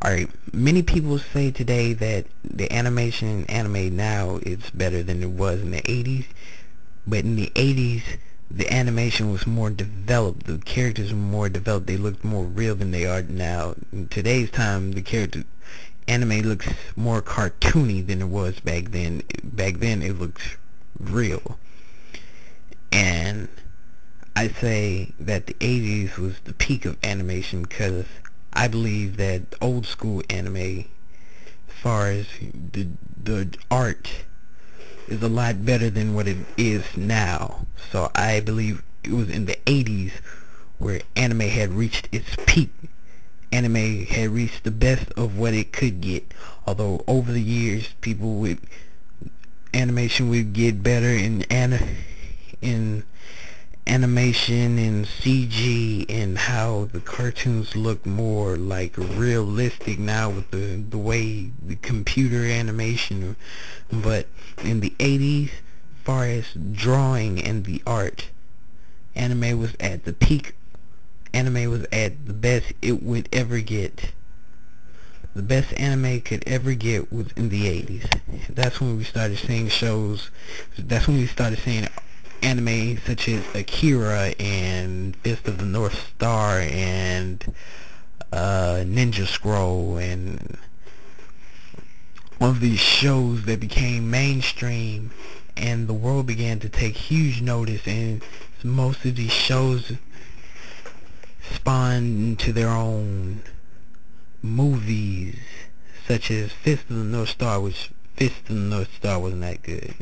Alright, many people say today that the animation in anime now is better than it was in the 80s, but in the 80s the animation was more developed, the characters were more developed, they looked more real than they are now. In today's time, the anime looks more cartoony than it was back then. Back then it looks real. And I say that the 80s was the peak of animation because I believe that old school anime, as far as the art, is a lot better than what it is now. So I believe it was in the 80s where anime had reached its peak. Anime had reached the best of what it could get. Although over the years, animation would get better in animation and CG, and how the cartoons look more like realistic now with the way the computer animation. But in the 80s, as far as drawing and the art, anime was at the peak. Anime was at the best it would ever get. The best anime could ever get was in the 80s. That's when we started seeing shows. That's when we started seeing anime such as Akira and Fist of the North Star and Ninja Scroll, and one of these shows that became mainstream, and the world began to take huge notice, and most of these shows spawned into their own movies, such as Fist of the North Star, which Fist of the North Star wasn't that good,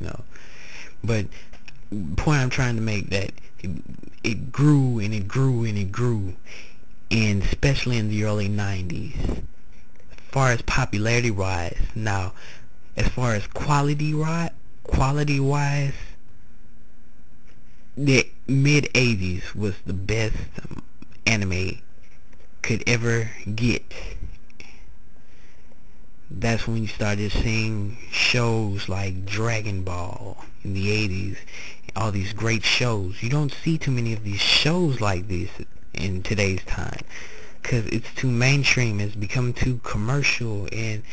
but the point I'm trying to make, that it grew and it grew and it grew, and especially in the early 90s. As far as popularity wise, now as far as quality wise, the mid 80s was the best anime could ever get. That's when you started seeing shows like Dragon Ball in the 80s. All these great shows. You don't see too many of these shows like this in today's time, because it's too mainstream, it's become too commercial, and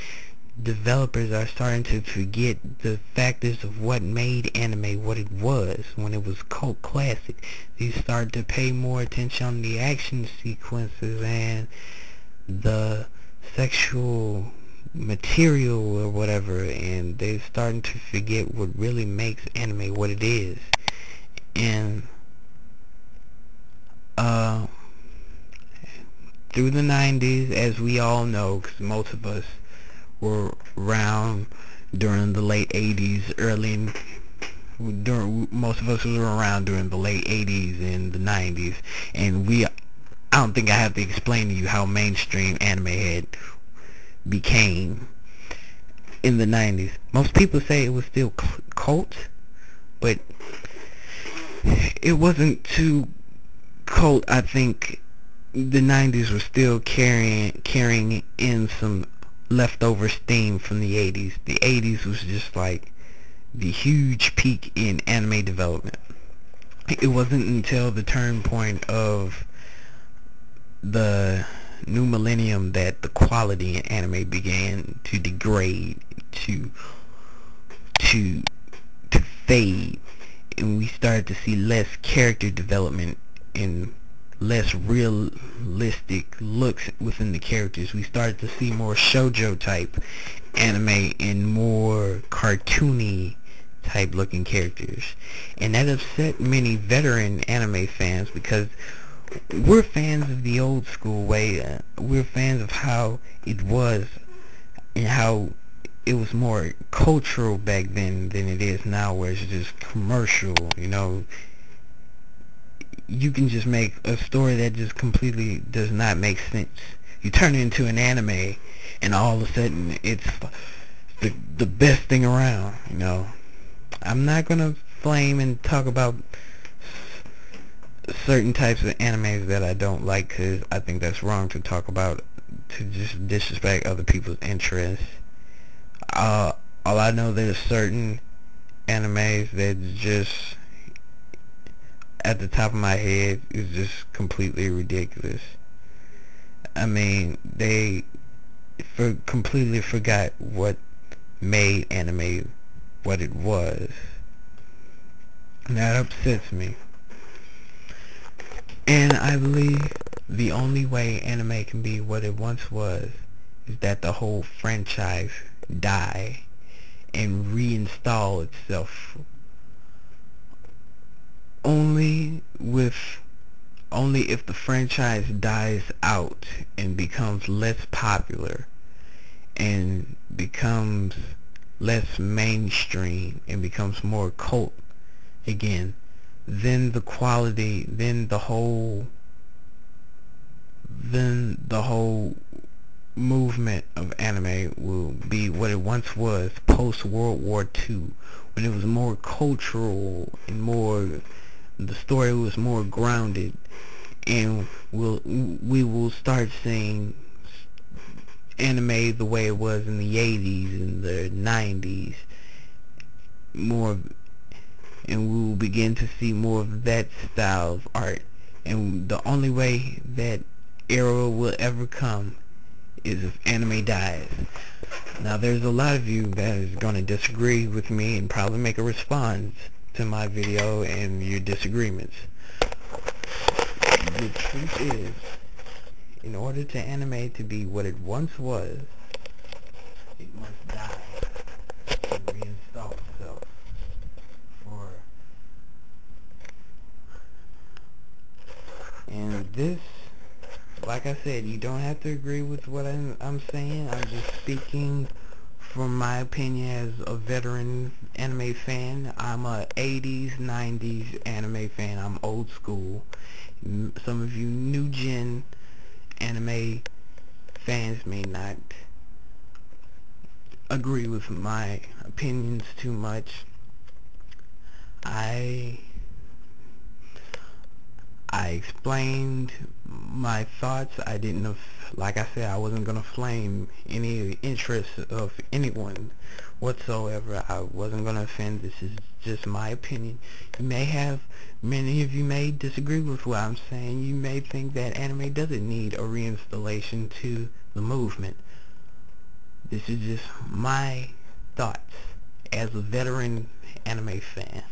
developers are starting to forget the factors of what made anime what it was when it was cult classic. They started to pay more attention on the action sequences and the sexual material or whatever, and they're starting to forget what really makes anime what it is. And through the 90s, as we all know, because most of us were around during the late 80s, most of us were around during the late 80s and the 90s, and I don't think I have to explain to you how mainstream anime had became in the 90s. Most people say it was still cult, but it wasn't too cult. I think the 90s was still carrying in some leftover steam from the 80s. The 80s was just like the huge peak in anime development. It wasn't until the turn point of the new millennium that the quality in anime began to degrade, to fade, and we started to see less character development and less realistic looks within the characters. We started to see more shoujo type anime and more cartoony type looking characters, and that upset many veteran anime fans, because we're fans of the old school way. We're fans of how it was and how it was more cultural back then than it is now, where it's just commercial. You can just make a story that just completely does not make sense. You turn it into an anime, and all of a sudden it's the best thing around. I'm not gonna flame and talk about certain types of animes that I don't like, because I think that's wrong to talk about, to just disrespect other people's interests. All I know, there's certain animes that just, at the top of my head, is just completely ridiculous. I mean, they completely forgot what made anime what it was. And that upsets me. And I believe the only way anime can be what it once was is that the whole franchise die and reinstall itself. Only if the franchise dies out and becomes less popular and becomes less mainstream and becomes more cult again, then the quality, then the whole movement of anime will be what it once was post World War II, when it was more cultural and more, the story was more grounded, and we will start seeing anime the way it was in the 80s and the 90s more, and we will begin to see more of that style of art. And the only way that era will ever come is if anime dies. Now there's a lot of you that is going to disagree with me and probably make a response to my video and your disagreements. The truth is, in order to anime to be what it once was, it must die and reinstall itself. And this, like I said, you don't have to agree with what I'm saying. I'm just speaking from my opinion as a veteran anime fan. I'm a 80s, 90s anime fan. I'm old school. Some of you new gen anime fans may not agree with my opinions too much. I explained my thoughts. I didn't, like I said, I wasn't gonna flame any interest of anyone whatsoever. I wasn't gonna offend. This is just my opinion. Many of you may disagree with what I'm saying. You may think that anime doesn't need a reinstallation to the movement. This is just my thoughts as a veteran anime fan.